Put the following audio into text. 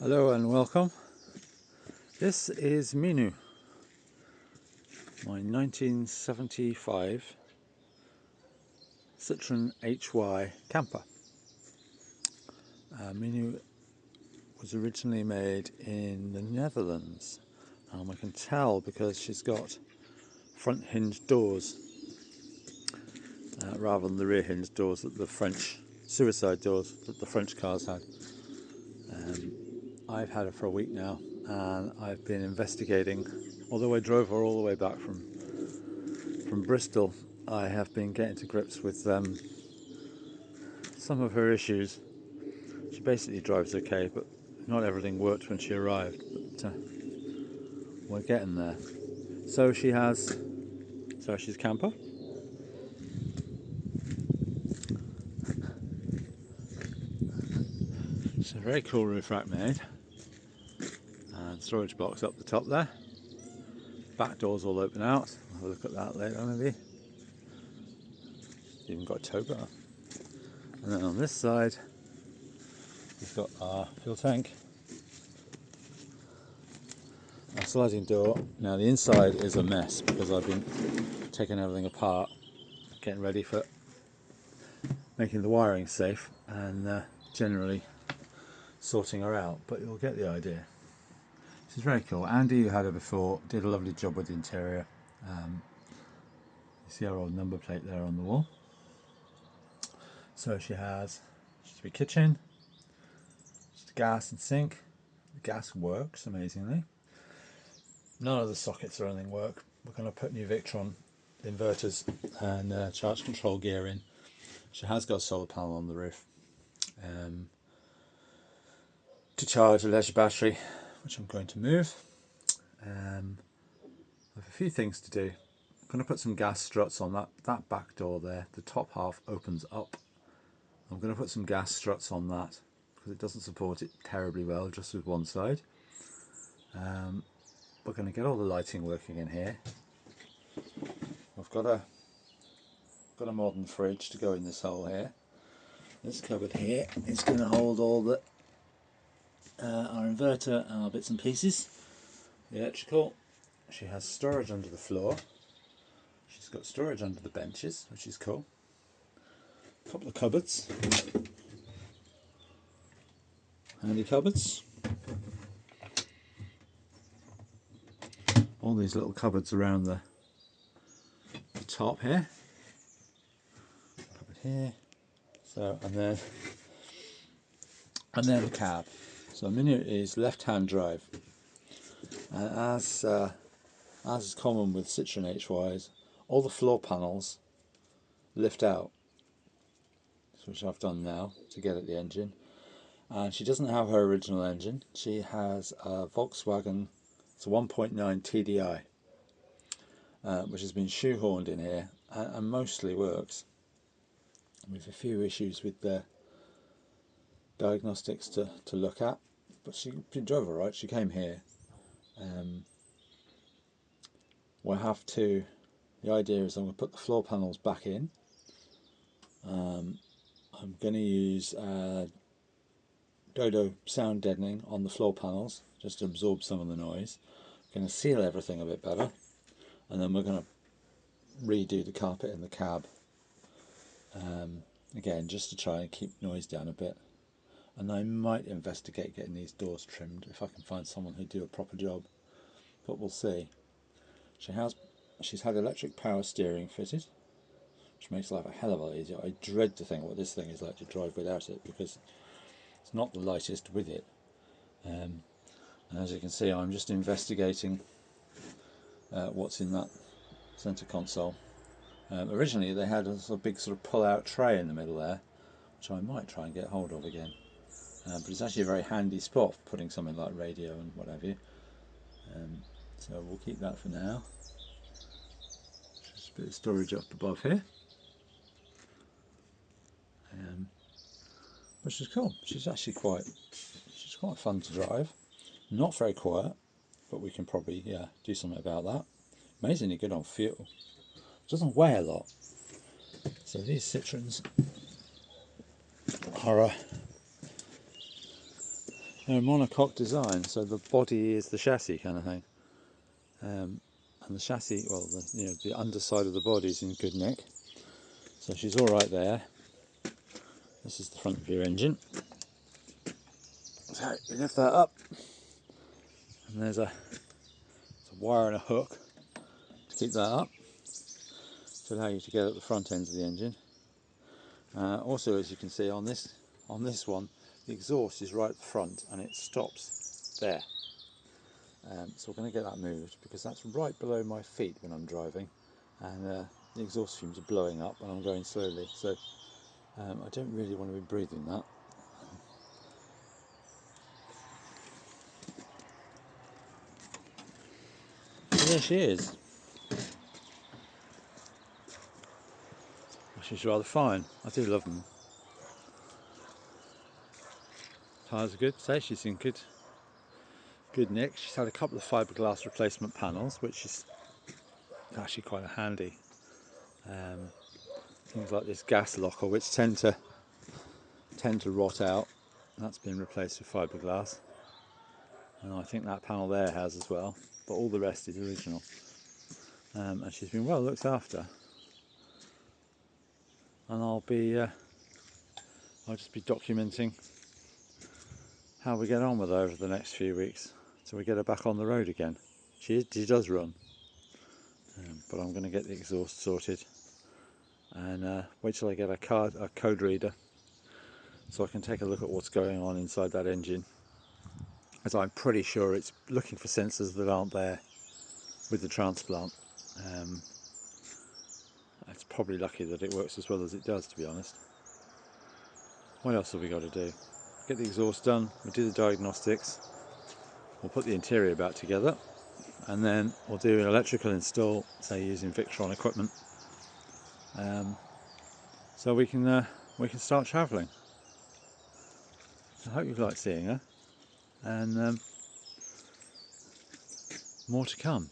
Hello and welcome. This is Minu, my 1975 Citroen HY camper. Minu was originally made in the Netherlands. I can tell because she's got front hinge doors rather than the rear hinge doors that the French suicide doors that the French cars had. I've had her for a week now and I've been investigating, although I drove her all the way back from Bristol. I have been getting to grips with some of her issues. She basically drives okay, but not everything worked when she arrived, but we're getting there. So she's a camper. It's a very cool roof rack made, and storage box up the top there. Back doors all open out. We'll have a look at that later maybe. Even got a tow bar. And then on this side we've got our fuel tank, our sliding door. Now the inside is a mess because I've been taking everything apart, getting ready for making the wiring safe and generally sorting her out, but you'll get the idea. She's very cool. Andy, who had her before, did a lovely job with the interior. You see our old number plate there on the wall. So she's a kitchen, she's gas and sink. The gas works amazingly. None of the sockets or anything work. We're going to put new Victron inverters and charge control gear in. She has got a solar panel on the roof to charge a leisure battery, which I'm going to move. I have a few things to do. I'm going to put some gas struts on that back door there. The top half opens up. I'm going to put some gas struts on that because it doesn't support it terribly well, just with one side. We're going to get all the lighting working in here. I've got a modern fridge to go in this hole here. This cupboard here is going to hold all the our inverter and our bits and pieces. The electrical. She has storage under the floor. She's got storage under the benches, which is cool. A couple of cupboards. Handy cupboards. All these little cupboards around the top here. Cupboard here. So and then the cab. So Minu is left-hand drive, and as is common with Citroen HYs, all the floor panels lift out, which I've done now to get at the engine. And she doesn't have her original engine. She has a Volkswagen. It's a 1.9 TDI, which has been shoehorned in here and mostly works. With a few issues with the diagnostics to look at, but she drove alright. She came here. The idea is I'm going to put the floor panels back in. I'm going to use Dodo sound deadening on the floor panels just to absorb some of the noise. I'm going to seal everything a bit better, and then we're going to redo the carpet in the cab. Again, just to try and keep noise down a bit. And I might investigate getting these doors trimmed if I can find someone who'd do a proper job, but we'll see. She's had electric power steering fitted, which makes life a hell of a lot easier. I dread to think what this thing is like to drive without it, because it's not the lightest with it. And as you can see, I'm just investigating what's in that centre console. Originally they had a big sort of pull-out tray in the middle there, which I might try and get hold of again. But it's actually a very handy spot for putting something like radio and what have you. So we'll keep that for now. Just a bit of storage up above here, which is cool. She's quite fun to drive. Not very quiet, but we can probably do something about that. Amazingly good on fuel. Doesn't weigh a lot. So these Citroens are They're a monocoque design, so the body is the chassis kind of thing, and the chassis, well, the underside of the body is in good nick, so she's all right there. This is the front of your engine. So you lift that up, and there's a wire and a hook to keep that up to allow you to get at the front end of the engine. Also, as you can see on this one, the exhaust is right at the front and it stops there. So we're going to get that moved because that's right below my feet when I'm driving, and the exhaust fumes are blowing up when I'm going slowly. So I don't really want to be breathing that. So there she is. She's rather fine. I do love them. Tyres are good. So she's in good nick. She's had a couple of fiberglass replacement panels, which is actually quite handy. Things like this gas locker, which tend to rot out. That's been replaced with fiberglass, and I think that panel there has as well. But all the rest is original. And she's been well looked after. And I'll just be documenting how we get on with her over the next few weeks, so we get her back on the road again. She does run, but I'm going to get the exhaust sorted and wait till I get a code reader so I can take a look at what's going on inside that engine, as I'm pretty sure it's looking for sensors that aren't there with the transplant. It's probably lucky that it works as well as it does, to be honest. What else have we got to do? Get the exhaust done, we'll do the diagnostics, we'll put the interior back together, and then we'll do an electrical install, say using Victron equipment, so we can start travelling. I hope you've liked seeing her, and more to come.